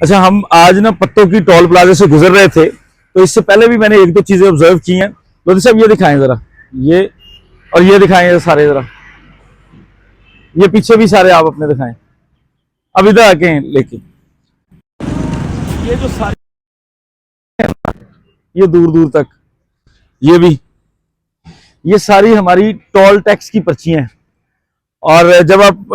अच्छा, हम आज ना पत्तों की टोल प्लाजा से गुजर रहे थे, तो इससे पहले भी मैंने एक दो चीजें ऑब्जर्व की हैं। लोधी साहब ये दिखाएं जरा, ये और ये दिखाएं सारे जरा, ये पीछे भी सारे आप अपने दिखाएं। अब इधर आके लेके ये जो सारे, ये दूर दूर तक, ये भी, ये सारी हमारी टोल टैक्स की पर्चियां हैं। और जब आप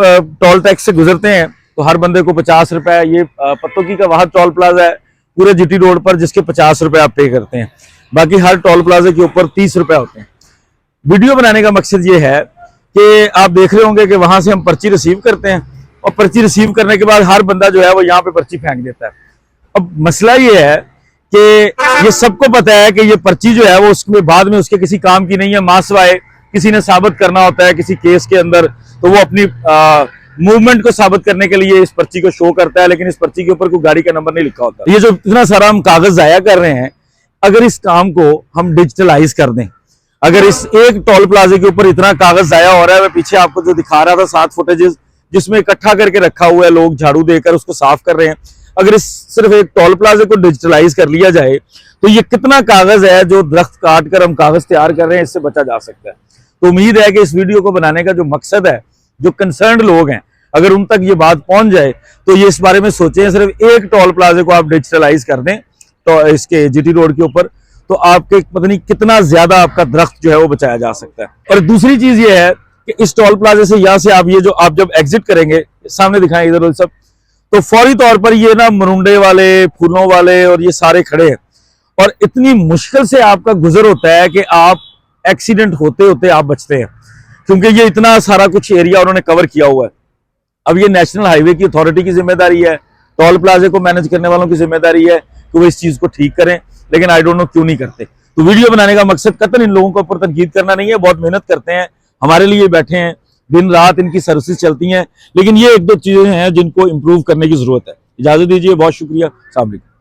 टोल टैक्स से गुजरते हैं तो हर बंदे को 50 रुपए, ये पत्तों की का वहां टोल प्लाजा है पूरे जीटी रोड पर, जिसके 50 रुपए आप पे करते हैं। बाकी हर टोल प्लाजा के ऊपर 30 रुपए होते हैं। वीडियो बनाने का मकसद ये है कि आप देख रहे होंगे कि वहां से हम पर्ची रिसीव करते हैं और पर्ची रिसीव करने के बाद हर बंदा जो है वो यहाँ पे पर्ची फेंक देता है। अब मसला ये है कि ये सबको पता है कि ये पर्ची जो है वो उसमें बाद में उसके किसी काम की नहीं है, मासवाए किसी ने साबित करना होता है किसी केस के अंदर, तो वो अपनी मूवमेंट को साबित करने के लिए इस पर्ची को शो करता है, लेकिन इस पर्ची के ऊपर कोई गाड़ी का नंबर नहीं लिखा होता। ये जो इतना सारा हम कागज जाया कर रहे हैं, अगर इस काम को हम डिजिटलाइज कर दें, अगर इस एक टोल प्लाजे के ऊपर इतना कागज जाया हो रहा है, मैं पीछे आपको जो दिखा रहा था 7 फुटेजेस जिसमें इकट्ठा करके रखा हुआ है, लोग झाड़ू देकर उसको साफ कर रहे हैं, अगर इस सिर्फ एक टोल प्लाजे को डिजिटलाइज कर लिया जाए तो ये कितना कागज है जो दरख्त काट कर हम कागज तैयार कर रहे हैं, इससे बचा जा सकता है। तो उम्मीद है कि इस वीडियो को बनाने का जो मकसद है, जो कंसर्न्ड लोग हैं, अगर उन तक ये बात पहुंच जाए तो ये इस बारे में सोचें। सिर्फ एक टोल प्लाजे को आप डिजिटलाइज कर दें तो इसके जीटी रोड के ऊपर, तो आपके पता नहीं कितना ज्यादा आपका दरख्त जो है वो बचाया जा सकता है। और दूसरी चीज ये है कि इस टोल प्लाजे से यहाँ से आप ये जो आप जब एग्जिट करेंगे, सामने दिखाएं इधर सब, तो फौरी तौर पर ये ना मरुंडे वाले, फूलों वाले और ये सारे खड़े हैं और इतनी मुश्किल से आपका गुजर होता है कि आप एक्सीडेंट होते होते आप बचते हैं, क्योंकि ये इतना सारा कुछ एरिया उन्होंने कवर किया हुआ है। अब ये नेशनल हाईवे की अथॉरिटी की जिम्मेदारी है, टोल प्लाजे को मैनेज करने वालों की जिम्मेदारी है कि वो इस चीज को ठीक करें, लेकिन आई डोंट नो क्यों नहीं करते। तो वीडियो बनाने का मकसद कतई इन लोगों को ऊपर तनकीद करना नहीं है, बहुत मेहनत करते हैं, हमारे लिए बैठे हैं, दिन रात इनकी सर्विसेज चलती हैं, लेकिन ये एक दो चीजें हैं जिनको इंप्रूव करने की जरूरत है। इजाजत दीजिए, बहुत शुक्रिया, अस्सलाम वालेकुम।